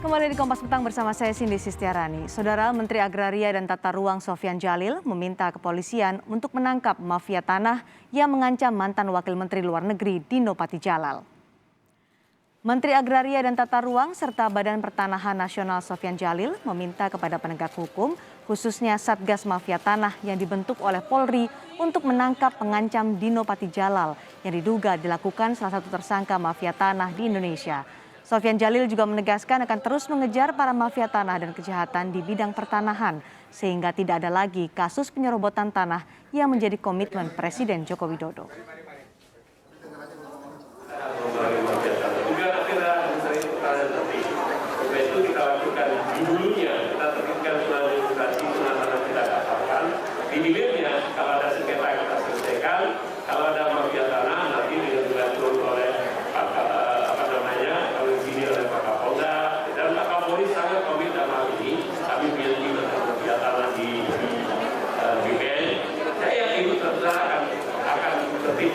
Kembali di Kompas Petang bersama saya Cindy Sistiarani. Saudara Menteri Agraria dan Tata Ruang Sofyan Djalil meminta kepolisian untuk menangkap mafia tanah yang mengancam mantan Wakil Menteri Luar Negeri Dino Patijalal. Menteri Agraria dan Tata Ruang serta Badan Pertanahan Nasional Sofyan Djalil meminta kepada penegak hukum, khususnya Satgas Mafia Tanah yang dibentuk oleh Polri untuk menangkap pengancam Dino Patijalal yang diduga dilakukan salah satu tersangka mafia tanah di Indonesia. Sofyan Djalil juga menegaskan akan terus mengejar para mafia tanah dan kejahatan di bidang pertanahan sehingga tidak ada lagi kasus penyerobotan tanah yang menjadi komitmen Presiden Joko Widodo. Di hilirnya kalau ada sengketa yang kita selesaikan, kalau ada mafia tanah nanti dibantu oleh oleh Pak Kapolda dan Pak Kapolri sangat komit dalam hal ini. Kami miliki mafia tanah di BPN. Saya yakin itu akan tertib.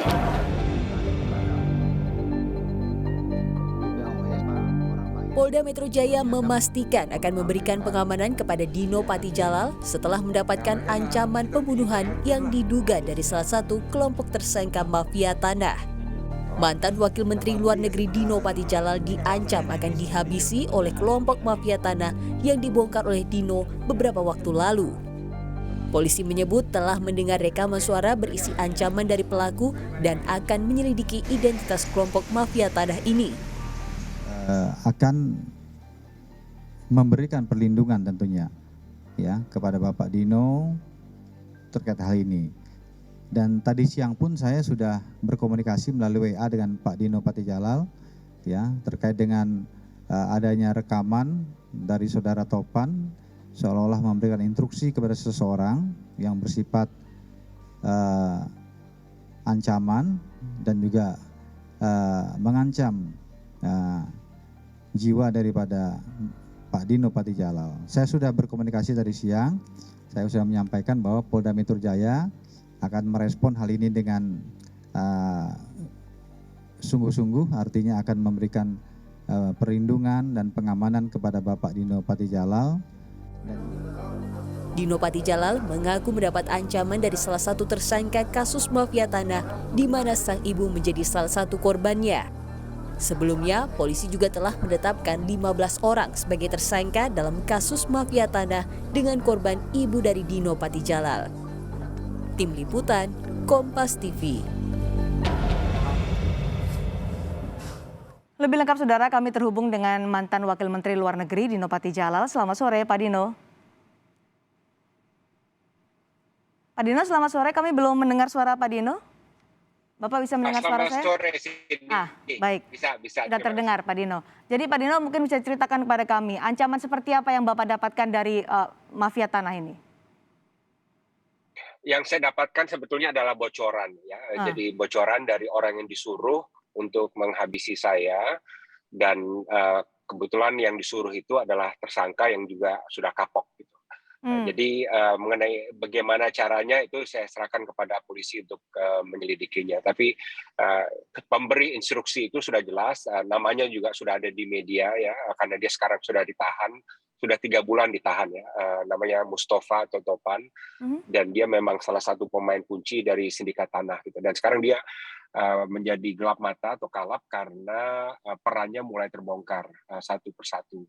Polda Metro Jaya memastikan akan memberikan pengamanan kepada Dino Patijalal setelah mendapatkan ancaman pembunuhan yang diduga dari salah satu kelompok tersangka mafia tanah. Mantan Wakil Menteri Luar Negeri Dino Patijalal diancam akan dihabisi oleh kelompok mafia tanah yang dibongkar oleh Dino beberapa waktu lalu. Polisi menyebut telah mendengar rekaman suara berisi ancaman dari pelaku dan akan menyelidiki identitas kelompok mafia tanah ini. Akan memberikan perlindungan tentunya ya kepada Bapak Dino terkait hal ini. Dan tadi siang pun saya sudah berkomunikasi melalui WA dengan Pak Dino Patijalal ya terkait dengan adanya rekaman dari saudara Topan seolah-olah memberikan instruksi kepada seseorang yang bersifat ancaman dan juga mengancam jiwa daripada Pak Dino Patijalal. Saya sudah berkomunikasi tadi siang, saya sudah menyampaikan bahwa Polda Metro Jaya akan merespon hal ini dengan sungguh-sungguh, artinya akan memberikan perlindungan dan pengamanan kepada Bapak Dino Patijalal. Dino Patijalal mengaku mendapat ancaman dari salah satu tersangka kasus mafia tanah di mana sang ibu menjadi salah satu korbannya. Sebelumnya, polisi juga telah menetapkan 15 orang sebagai tersangka dalam kasus mafia tanah dengan korban ibu dari Dino Patijalal. Tim Liputan, Kompas TV. Lebih lengkap saudara, kami terhubung dengan mantan Wakil Menteri Luar Negeri Dino Patijalal. Selamat sore Pak Dino. Pak Dino, selamat sore. Kami belum mendengar suara Pak Dino. Bapak bisa mendengar suara saya? Selamat sore, Cindy. Baik. Bisa. Sudah terdengar Pak Dino. Jadi Pak Dino mungkin bisa ceritakan kepada kami, ancaman seperti apa yang Bapak dapatkan dari mafia tanah ini? Yang saya dapatkan sebetulnya adalah bocoran ya. Jadi bocoran dari orang yang disuruh untuk menghabisi saya dan kebetulan yang disuruh itu adalah tersangka yang juga sudah kapok gitu. Jadi mengenai bagaimana caranya itu saya serahkan kepada polisi untuk menyelidikinya. Tapi pemberi instruksi itu sudah jelas, namanya juga sudah ada di media ya, karena dia sekarang sudah ditahan, sudah 3 bulan ditahan ya. Namanya Mustafa atau Topan, dan dia memang salah satu pemain kunci dari sindikat tanah gitu. Dan sekarang dia menjadi gelap mata atau kalap karena perannya mulai terbongkar satu persatu.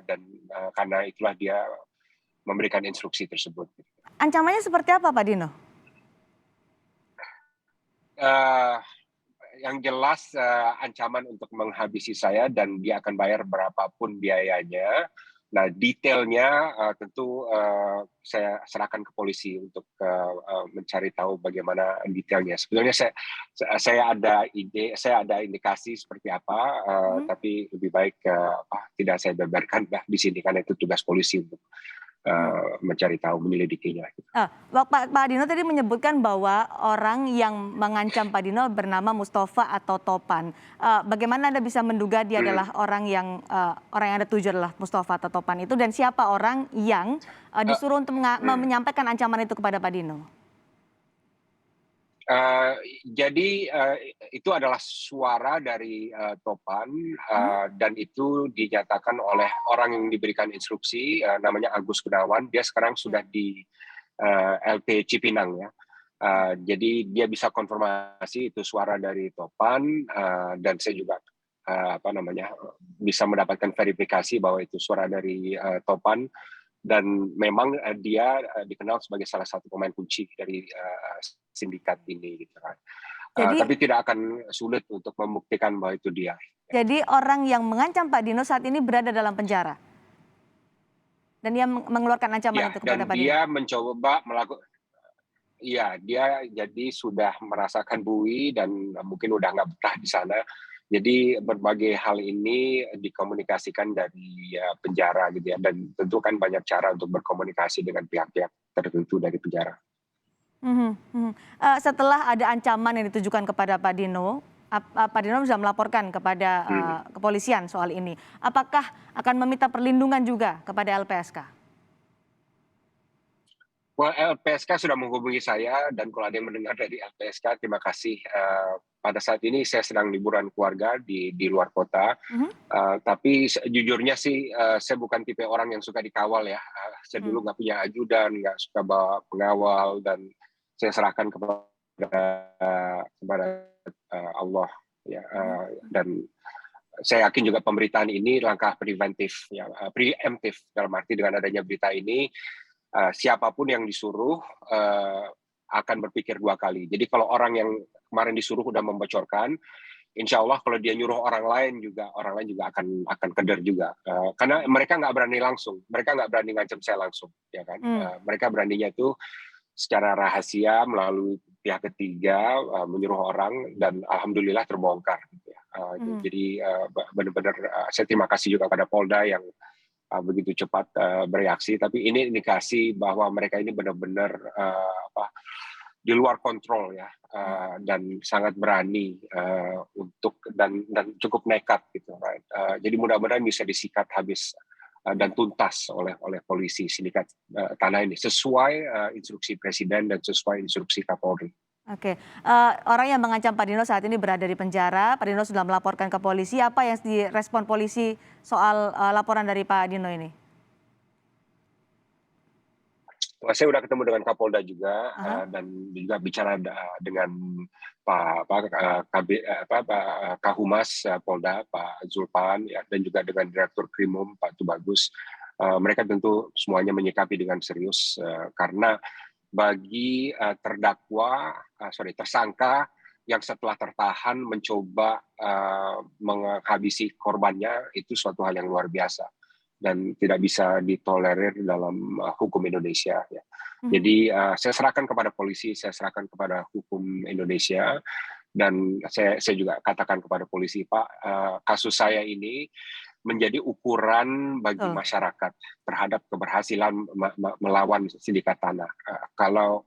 Dan karena itulah dia memberikan instruksi tersebut. Ancamannya seperti apa Pak Dino? Yang jelas ancaman untuk menghabisi saya dan dia akan bayar berapapun biayanya. Nah detailnya tentu saya serahkan ke polisi untuk mencari tahu bagaimana detailnya. Sebetulnya saya ada ide, saya ada indikasi seperti apa, tapi lebih baik tidak saya beberkan di sini karena itu tugas polisi untuk mencari tahu, menyelidikinya. Pak Dino tadi menyebutkan bahwa orang yang mengancam Pak Dino bernama Mustafa atau Topan. Bagaimana Anda bisa menduga dia adalah orang yang Anda tuju adalah Mustafa atau Topan itu, dan siapa orang yang disuruh untuk menyampaikan ancaman itu kepada Pak Dino? Jadi itu adalah suara dari Topan dan itu dinyatakan oleh orang yang diberikan instruksi, namanya Agus Gunawan. Dia sekarang sudah di LP Cipinang ya. Jadi dia bisa konfirmasi itu suara dari Topan dan saya juga bisa mendapatkan verifikasi bahwa itu suara dari Topan. Dan memang dia dikenal sebagai salah satu pemain kunci dari sindikat ini, gitu kan. Tapi tidak akan sulit untuk membuktikan bahwa itu dia. Jadi orang yang mengancam Pak Dino saat ini berada dalam penjara, dan dia mengeluarkan ancaman itu kepada Pak Dino. Dia mencoba melakukan. Iya, dia jadi sudah merasakan bui dan mungkin udah nggak betah di sana. Jadi berbagai hal ini dikomunikasikan dari penjara gitu ya, dan tentu kan banyak cara untuk berkomunikasi dengan pihak-pihak tertentu dari penjara. Setelah ada ancaman yang ditujukan kepada Pak Dino, Pak Dino sudah melaporkan kepada kepolisian soal ini. Apakah akan meminta perlindungan juga kepada LPSK? LPSK sudah menghubungi saya, dan kalau ada yang mendengar dari LPSK, terima kasih. Pada saat ini saya sedang liburan keluarga di luar kota, tapi jujurnya sih saya bukan tipe orang yang suka dikawal ya. Saya dulu nggak punya ajudan, nggak suka bawa pengawal, dan saya serahkan kepada Allah ya. Dan saya yakin juga pemberitaan ini langkah preventif, ya, preemptif, dalam arti dengan adanya berita ini siapapun yang disuruh akan berpikir dua kali. Jadi kalau orang yang kemarin disuruh udah membocorkan, insya Allah kalau dia nyuruh orang lain juga akan keder juga. Karena mereka nggak berani langsung, mereka nggak berani ngancam saya langsung, ya kan? Mereka beraninya itu secara rahasia melalui pihak ketiga menyuruh orang, dan alhamdulillah terbongkar. Gitu ya. Jadi benar-benar saya terima kasih juga pada Polda yang begitu cepat bereaksi, tapi ini indikasi bahwa mereka ini benar-benar di luar kontrol ya, dan sangat berani untuk dan cukup nekat gitu, right? Jadi mudah-mudahan bisa disikat habis dan tuntas oleh polisi sindikat tanah ini sesuai instruksi Presiden dan sesuai instruksi Kapolri. Oke, orang yang mengancam Pak Dino saat ini berada di penjara. Pak Dino sudah melaporkan ke polisi. Apa yang direspon polisi soal laporan dari Pak Dino ini? Saya sudah ketemu dengan Kapolda juga, dan juga bicara dengan Pak Kahumas Polda, Pak Zulpan, ya, dan juga dengan Direktur Krimum, Pak Tubagus. Mereka tentu semuanya menyikapi dengan serius, karena bagi tersangka yang setelah tertahan mencoba menghabisi korbannya, itu suatu hal yang luar biasa dan tidak bisa ditolerir dalam hukum Indonesia. Ya. Jadi saya serahkan kepada polisi, saya serahkan kepada hukum Indonesia, dan saya juga katakan kepada polisi, Pak, kasus saya ini menjadi ukuran bagi masyarakat terhadap keberhasilan melawan sindikat tanah. Kalau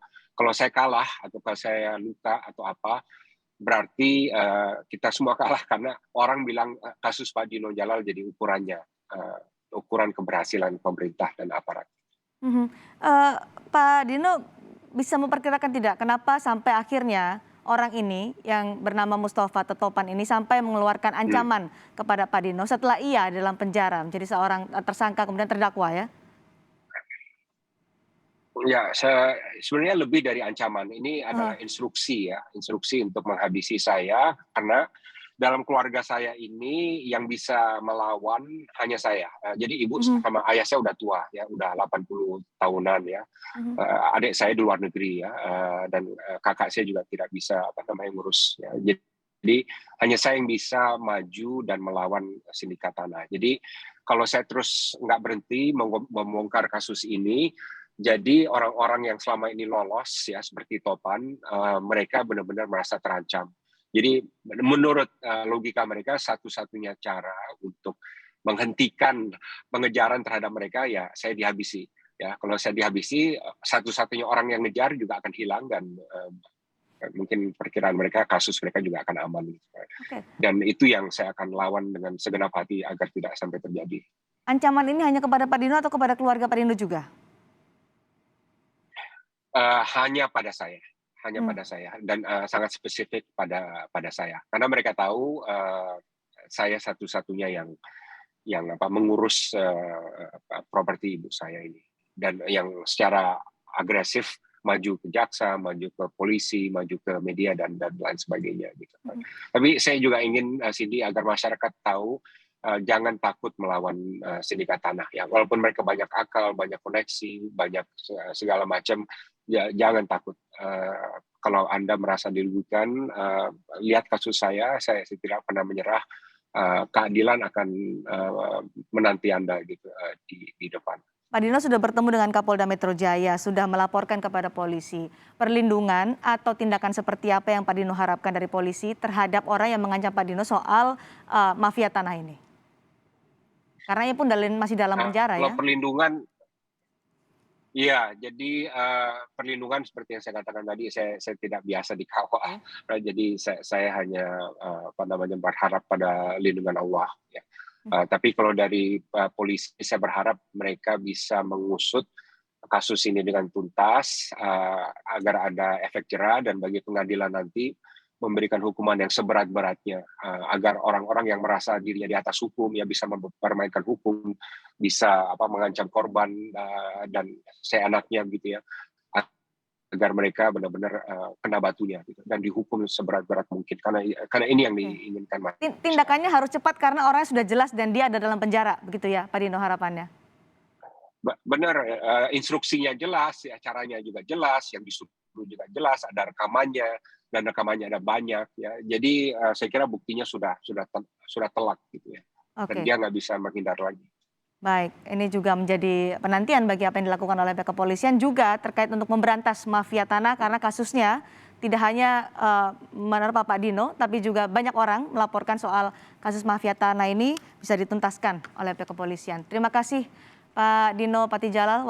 saya kalah atau kalau saya luka atau apa, berarti kita semua kalah, karena orang bilang kasus Pak Dino Jalal jadi ukurannya, ukuran keberhasilan pemerintah dan aparat. Pak Dino bisa memperkirakan tidak kenapa sampai akhirnya orang ini yang bernama Mustafa Tetopan ini sampai mengeluarkan ancaman kepada Pak Dino setelah ia dalam penjara menjadi seorang tersangka kemudian terdakwa ya? Ya, sebenarnya lebih dari ancaman. Ini adalah instruksi ya, instruksi untuk menghabisi saya, karena dalam keluarga saya ini yang bisa melawan hanya saya. Jadi ibu sama ayah saya udah tua ya, udah 80 tahunan ya. Adik saya di luar negeri ya, dan kakak saya juga tidak bisa ngurus ya. Jadi hanya saya yang bisa maju dan melawan sindikat tanah. Jadi kalau saya terus nggak berhenti membongkar kasus ini, jadi orang-orang yang selama ini lolos ya seperti Topan, mereka benar-benar merasa terancam. Jadi menurut logika mereka, satu-satunya cara untuk menghentikan pengejaran terhadap mereka ya saya dihabisi. Ya, kalau saya dihabisi, satu-satunya orang yang ngejar juga akan hilang, dan mungkin perkiraan mereka, kasus mereka juga akan aman. Dan itu yang saya akan lawan dengan segenap hati agar tidak sampai terjadi. Ancaman ini hanya kepada Pak Dino atau kepada keluarga Pak Dino juga? Hanya pada saya. pada saya dan sangat spesifik pada saya karena mereka tahu saya satu-satunya yang mengurus properti ibu saya ini dan yang secara agresif maju ke jaksa, maju ke polisi, maju ke media dan lain sebagainya gitu. Tapi saya juga ingin Cindy agar masyarakat tahu jangan takut melawan sindikat tanah ya. Walaupun mereka banyak akal, banyak koneksi, banyak segala macam, ya, jangan takut. Kalau Anda merasa dirugikan, lihat kasus saya tidak pernah menyerah. Keadilan akan menanti Anda gitu di depan. Pak Dino sudah bertemu dengan Kapolda Metro Jaya, sudah melaporkan kepada polisi. Perlindungan atau tindakan seperti apa yang Pak Dino harapkan dari polisi terhadap orang yang mengancam Pak Dino soal mafia tanah ini? Karena ini pun masih dalam penjara ya. Kalau perlindungan, iya, jadi perlindungan seperti yang saya katakan tadi, saya tidak biasa dikawal. Jadi saya hanya berharap pada lindungan Allah. Ya. Tapi kalau dari polisi, saya berharap mereka bisa mengusut kasus ini dengan tuntas agar ada efek jera dan bagi pengadilan nanti memberikan hukuman yang seberat-beratnya agar orang-orang yang merasa dirinya di atas hukum ya bisa mempermainkan hukum, bisa mengancam korban dan saya anaknya gitu ya, agar mereka benar-benar kena batunya gitu, dan dihukum seberat-berat mungkin karena ini yang diinginkan. Tindakannya harus cepat karena orangnya sudah jelas dan dia ada dalam penjara, begitu ya Pak Dino harapannya? Benar, instruksinya jelas, ya, caranya juga jelas, yang disuruh juga jelas, ada rekamannya dan rekamannya ada banyak ya. Jadi saya kira buktinya sudah telak gitu ya. Dan dia nggak bisa menghindar lagi. Baik, ini juga menjadi penantian bagi apa yang dilakukan oleh pihak kepolisian juga terkait untuk memberantas mafia tanah karena kasusnya tidak hanya menerpa Pak Dino, tapi juga banyak orang melaporkan soal kasus mafia tanah ini bisa dituntaskan oleh pihak kepolisian. Terima kasih Pak Dino Patijalal,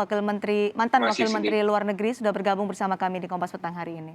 mantan Wakil Menteri Luar Negeri sudah bergabung bersama kami di Kompas Petang hari ini.